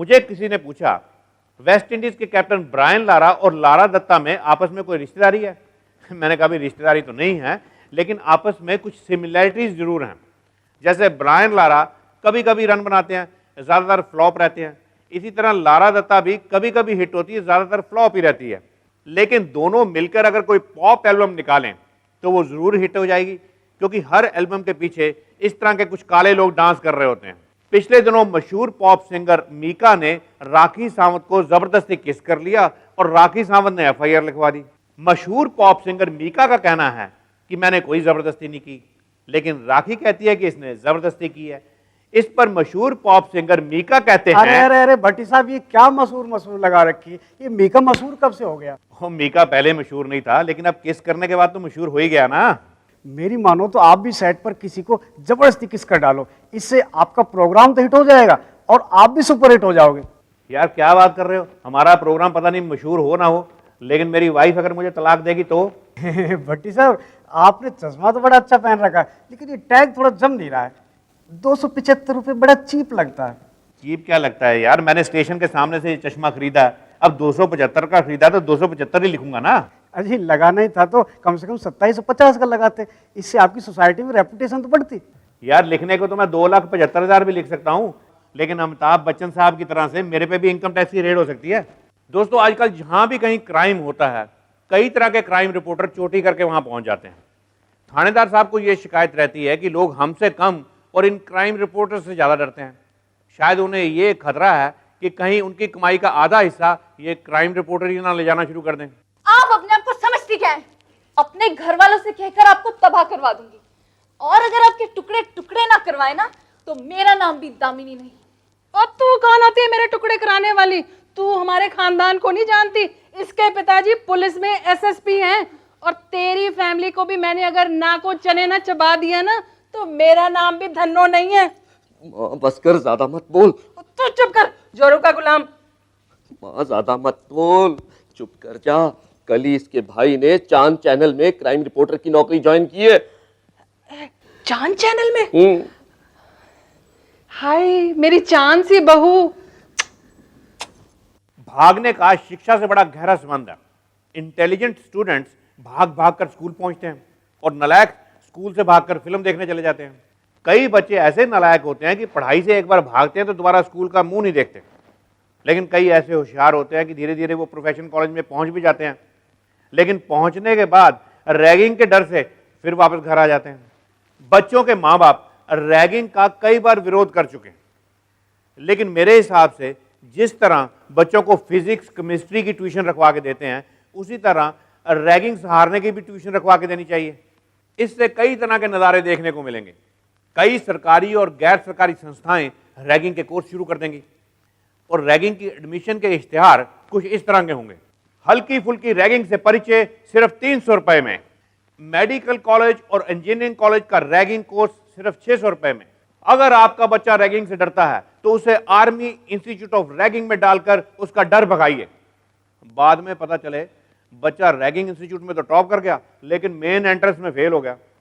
मुझे किसी ने पूछा, वेस्ट इंडीज के कैप्टन ब्रायन लारा और लारा दत्ता में आपस में कोई रिश्तेदारी है? मैंने कहा, भी रिश्तेदारी तो नहीं है, लेकिन आपस में कुछ सिमिलैरिटीज जरूर हैं। जैसे ब्रायन लारा कभी कभी रन बनाते हैं, ज्यादातर फ्लॉप रहते हैं। इसी तरह लारा दत्ता भी कभी कभी हिट होती है, ज्यादातर फ्लॉप ही रहती है। लेकिन दोनों मिलकर अगर कोई पॉप एल्बम निकालें तो वो जरूर हिट हो जाएगी, क्योंकि हर एल्बम के पीछे इस तरह के कुछ काले लोग डांस कर रहे होते हैं। पिछले दिनों मशहूर पॉप सिंगर मीका ने राखी सावंत को जबरदस्ती किस कर लिया और राखी सावंत ने एफआईआर लिखवा दी। मशहूर पॉप सिंगर मीका का कहना है कि मैंने कोई जबरदस्ती नहीं की, लेकिन राखी कहती है कि इसने जबरदस्ती की है। इस पर मशहूर पॉप सिंगर मीका कहते हैं, अरे अरे अरे भट्टी साहब, ये क्या मशहूर लगा रखी है? ये मीका मशहूर कब से हो गया? मीका पहले मशहूर नहीं था, लेकिन अब किस करने के बाद तो मशहूर हो ही गया ना। मेरी मानो तो आप भी सेट पर किसी को जबरदस्ती किस कर डालो, इससे आपका प्रोग्राम तो हिट हो जाएगा और आप भी सुपर हिट हो जाओगे। यार क्या बात कर रहे हो, हमारा प्रोग्राम पता नहीं मशहूर हो ना हो, लेकिन मेरी वाइफ अगर मुझे तलाक देगी तो? भट्टी साहब, आपने चश्मा तो बड़ा अच्छा पहन रखा है, लेकिन ये टैग थोड़ा जम नहीं रहा है। 275 रुपये बड़ा चीप लगता है। चीप क्या लगता है यार, मैंने स्टेशन के सामने से ये चश्मा खरीदा है, अब 275 का खरीदा तो 275 ही लिखूंगा ना। अजी लगाना ही था तो कम से कम 2750 का लगाते, इससे आपकी सोसाइटी में रेपुटेशन तो बढ़ती। यार लिखने को तो मैं 2,75,000 भी लिख सकता हूँ, लेकिन अमिताभ बच्चन साहब की तरह से मेरे पे भी इनकम टैक्स की रेड हो सकती है। दोस्तों, आजकल जहां भी कहीं क्राइम होता है, कई तरह के क्राइम रिपोर्टर चोटी करके वहां पहुंच जाते हैं। थानेदार साहब को यह शिकायत रहती है कि लोग हमसे कम और इन क्राइम रिपोर्टर से ज्यादा डरते हैं। शायद उन्हें यह खतरा है कि कहीं उनकी कमाई का आधा हिस्सा ये क्राइम रिपोर्टर ही ना ले जाना शुरू कर दें। आप अपने आप को समझती क्या है? अपने घर वालों से कहकर आपको तबाह करवा दूंगी, और अगर आपके टुकड़े टुकड़े ना करवाए ना तो मेरा नाम भी दामिनी नहीं। और तू कौन होती है मेरे टुकड़े कराने वाली? तू हमारे खानदान को नहीं जानती। इसके पिताजी पुलिस में एसएसपी हैं, और तेरी फैमिली को भी मैंने अगर ना को चने ना चबा दिया ना तो मेरा नाम भी धन्नो नहीं है। माँ बस कर, ज्यादा मत बोल। तू चुप कर, जोरों का गुलाम। माँ ज्यादा मत बोल, चुप कर जा। कल ही इसके भाई ने चांद चैनल में क्राइम रिपोर्टर की नौकरी ज्वाइन की है। चांद चैनल में? हाय मेरी चांद सी बहू। भागने का शिक्षा से बड़ा गहरा संबंध है। इंटेलिजेंट स्टूडेंट्स भाग भाग कर स्कूल पहुंचते हैं और नालायक स्कूल से भागकर फिल्म देखने चले जाते हैं। कई बच्चे ऐसे नालायक होते हैं कि पढ़ाई से एक बार भागते हैं तो दोबारा स्कूल का मुंह नहीं देखते, लेकिन कई ऐसे होशियार होते हैं कि धीरे धीरे वो प्रोफेशनल कॉलेज में पहुंच भी जाते हैं, लेकिन पहुंचने के बाद रैगिंग के डर से फिर वापस घर आ जाते हैं। बच्चों के माँ बाप रैगिंग का कई बार विरोध कर चुके हैं, लेकिन मेरे हिसाब से जिस तरह बच्चों को फिजिक्स केमिस्ट्री की ट्यूशन रखवा के देते हैं, उसी तरह रैगिंग सहारने की भी ट्यूशन रखवा के देनी चाहिए। इससे कई तरह के नज़ारे देखने को मिलेंगे। कई सरकारी और गैर सरकारी संस्थाएं रैगिंग के कोर्स शुरू कर देंगी और रैगिंग की एडमिशन के इश्तिहार कुछ इस तरह के होंगे। हल्की फुल्की रैगिंग से परिचय सिर्फ 300 रुपए में। मेडिकल कॉलेज और इंजीनियरिंग कॉलेज का रैगिंग कोर्स सिर्फ 600 रुपए में। अगर आपका बच्चा रैगिंग से डरता है तो उसे आर्मी इंस्टीट्यूट ऑफ रैगिंग में डालकर उसका डर भगाइए। बाद में पता चले बच्चा रैगिंग इंस्टीट्यूट में तो टॉप कर गया, लेकिन मेन एंट्रेंस में फेल हो गया।